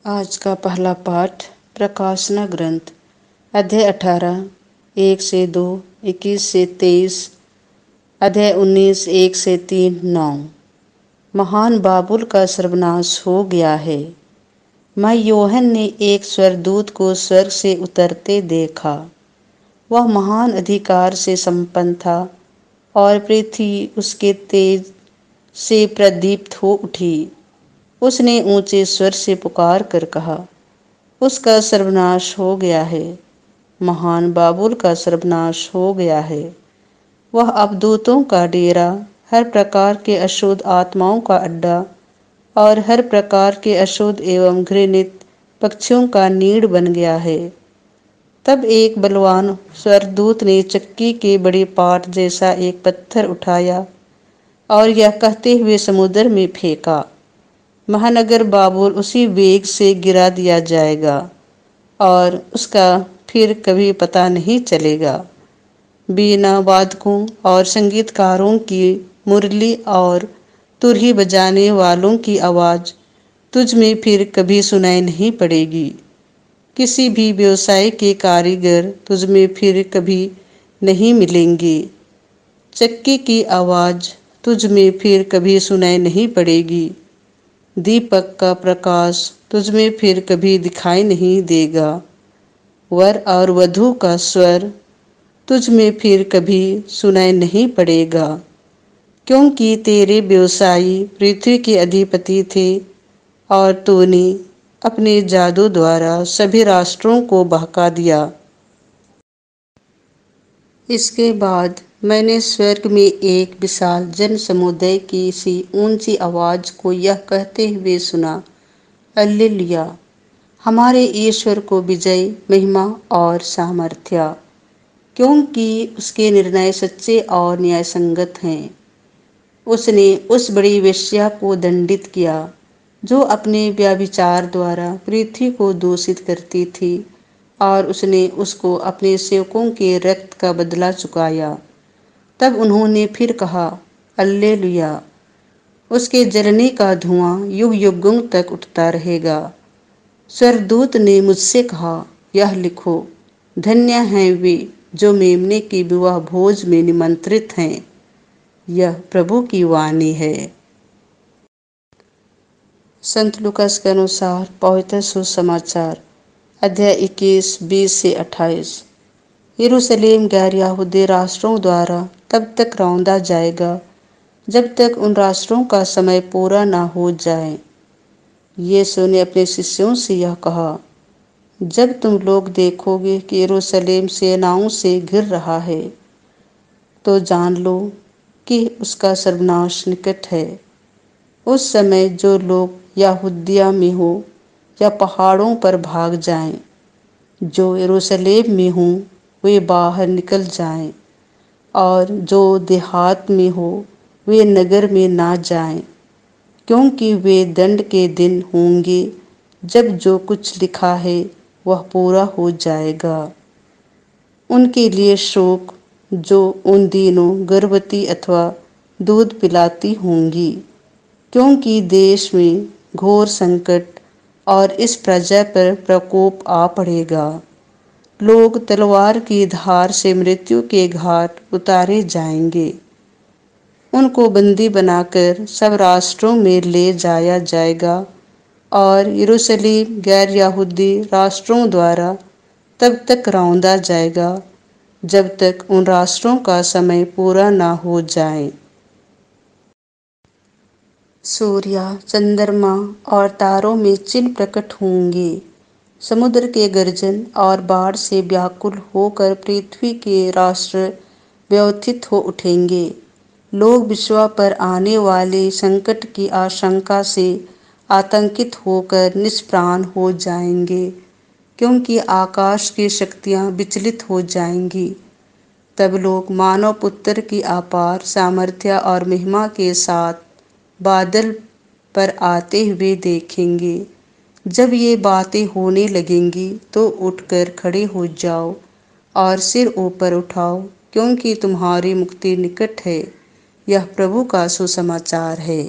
आज का पहला पाठ प्रकाशना ग्रंथ अध्याय 18 1 से 2, 21 से 23, अध्याय 19 1 से 3, 9। महान बाबुल का सर्वनाश हो गया है। मैं यूहन्ना ने एक स्वर्गदूत को स्वर्ग से उतरते देखा। वह महान अधिकार से संपन्न था और पृथ्वी उसके तेज से प्रदीप्त हो उठी। उसने ऊंचे स्वर से पुकार कर कहा, उसका सर्वनाश हो गया है, महान बाबुल का सर्वनाश हो गया है। वह अवधूतों का डेरा, हर प्रकार के अशुद्ध आत्माओं का अड्डा और हर प्रकार के अशुद्ध एवं घृणित पक्षियों का नीड़ बन गया है। तब एक बलवान स्वर्गदूत ने चक्की के बड़े पाट जैसा एक पत्थर उठाया और यह कहते हुए समुद्र में फेंका, महानगर बाबुल उसी वेग से गिरा दिया जाएगा और उसका फिर कभी पता नहीं चलेगा। बीना वादकों और संगीतकारों की मुरली और तुरही बजाने वालों की आवाज़ तुझ में फिर कभी सुनाई नहीं पड़ेगी। किसी भी व्यवसाय के कारीगर तुझ में फिर कभी नहीं मिलेंगे। चक्की की आवाज़ तुझ में फिर कभी सुनाई नहीं पड़ेगी। दीपक का प्रकाश तुझ में फिर कभी दिखाई नहीं देगा। वर और वधू का स्वर तुझ में फिर कभी सुनाई नहीं पड़ेगा, क्योंकि तेरे व्यवसायी पृथ्वी के अधिपति थे और तूने अपने जादू द्वारा सभी राष्ट्रों को बहका दिया। इसके बाद मैंने स्वर्ग में एक विशाल जन समुदाय की सी ऊंची आवाज को यह कहते हुए सुना, हालेलुया, हमारे ईश्वर को विजय, महिमा और सामर्थ्य, क्योंकि उसके निर्णय सच्चे और न्यायसंगत हैं। उसने उस बड़ी वेश्या को दंडित किया जो अपने व्यभिचार द्वारा पृथ्वी को दूषित करती थी, और उसने उसको अपने सेवकों के रक्त का बदला चुकाया। तब उन्होंने फिर कहा, हालेलुया, उसके जलने का धुआं युग युगों तक उठता रहेगा। स्वर्गदूत ने मुझसे कहा, यह लिखो, धन्य हैं वे जो मेमने की विवाह भोज में निमंत्रित हैं। यह प्रभु की वाणी है। संत लूकास के अनुसार पवित्र सुसमाचार अध्याय 21 20 से 28। यरूशलेम गैर यहूदी राष्ट्रों द्वारा तब तक रौंदा जाएगा जब तक उन राष्ट्रों का समय पूरा न हो जाए। यीशु ने अपने शिष्यों से यह कहा, जब तुम लोग देखोगे कि यरूशलेम सेनाओं से घिर रहा है, तो जान लो कि उसका सर्वनाश निकट है। उस समय जो लोग यहूदिया में हो या पहाड़ों पर भाग जाएं, जो यरूशलेम में हों वे बाहर निकल जाएं, और जो देहात में हो वे नगर में ना जाएं, क्योंकि वे दंड के दिन होंगे जब जो कुछ लिखा है वह पूरा हो जाएगा। उनके लिए शोक जो उन दिनों गर्भवती अथवा दूध पिलाती होंगी, क्योंकि देश में घोर संकट और इस प्रजा पर प्रकोप आ पड़ेगा। लोग तलवार की धार से मृत्यु के घाट उतारे जाएंगे। उनको बंदी बनाकर सब राष्ट्रों में ले जाया जाएगा और यरूशलेम गैर यहूदी राष्ट्रों द्वारा तब तक रौंदा जाएगा जब तक उन राष्ट्रों का समय पूरा ना हो जाए। सूर्य, चंद्रमा और तारों में चिन्ह प्रकट होंगे। समुद्र के गर्जन और बाढ़ से व्याकुल होकर पृथ्वी के राष्ट्र व्यथित हो उठेंगे। लोग विश्व पर आने वाले संकट की आशंका से आतंकित होकर निष्प्राण हो जाएंगे, क्योंकि आकाश की शक्तियां विचलित हो जाएंगी। तब लोग मानव पुत्र की अपार सामर्थ्य और महिमा के साथ बादल पर आते हुए देखेंगे। जब ये बातें होने लगेंगी तो उठकर खड़े हो जाओ और सिर ऊपर उठाओ, क्योंकि तुम्हारी मुक्ति निकट है। यह प्रभु का सुसमाचार है।